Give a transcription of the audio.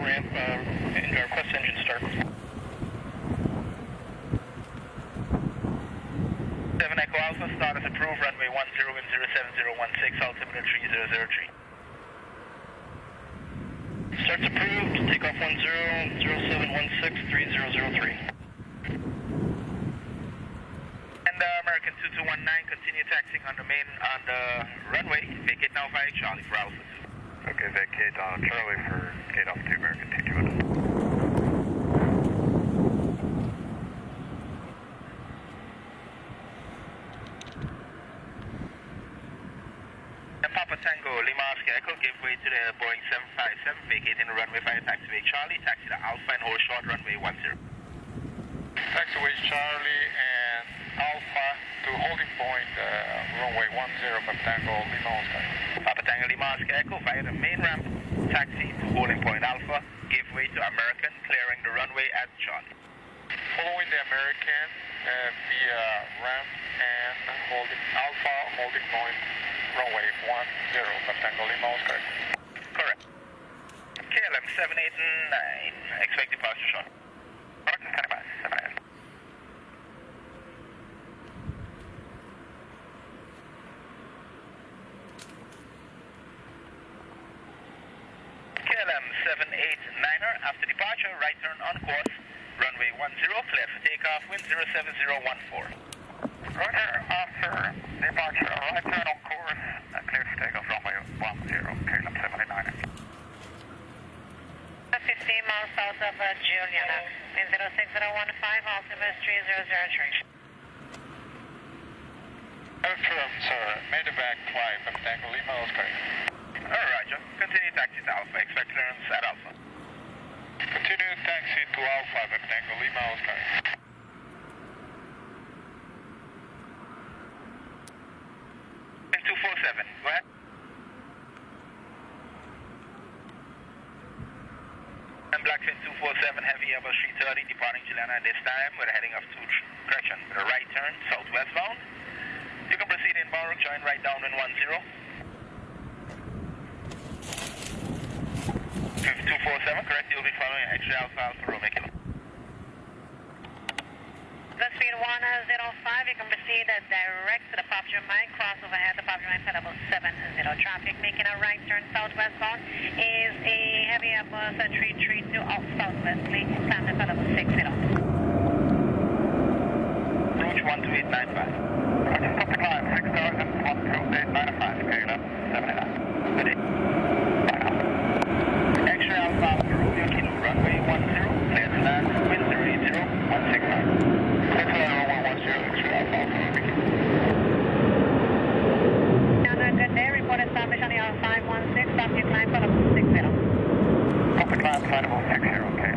ramp, and request engine start. 7 Echo Alpha, start as approved, runway 10 wind 07016, altimeter 3003. Starts approved, takeoff 10, 0716, 3003. And American 2219, continue taxiing on the runway, vacate now via Charlie for Alpha 2. Okay, vacate on Charlie for gate off 2, American 2219. Papa Tango, Lima Oscar Echo, give way to the Boeing 757, vacating the runway via taxiway Charlie, taxi to Alpha and hold short runway 10. Taxiway Charlie and Alpha to holding point, runway 10, Papa Tango, Lima Oscar. Papa Tango, Lima Oscar Echo, via the main ramp, taxi to holding point Alpha, give way to American, clearing the runway at Charlie. Following the American via ramp and holding Alpha, holding point, runway 10, Papa Tango, Lima Oscar. Correct. KLM 789, expect departure short. Martin, stand by, 789. KLM 789er, after departure, right turn on course, runway 10, clear for takeoff, wind 07014. Roger, after departure, right turn on course, clear for takeoff, runway 10, KLM 789er. 15 miles south of Juliana, wind 06015, altimeter 3003. Affirm, sir. Medevac 5, Papa Tango, Lima Oscar. Roger. Continue taxi to Alpha. Expect clearance at Alpha. Continue taxi to Alpha, Papa Tango, Lima Oscar. And 247, go ahead. And Blackfin 247, heavy Airbus 330, departing Juliana this time with a heading of correction, with a right turn, southwestbound. You can proceed inbound, join right down in 10. 247, correct, you'll be following X-ray Alpha Romeo Kilo. The speed 105, you can proceed direct to the passenger line, cross overhead, the passenger line for level 70. Traffic making a right turn southwestbound is a heavy Airbus 332 out southwestly, standing for level 60. Approach 12895. Roger, stop the climb, 6000, 12895, KLM.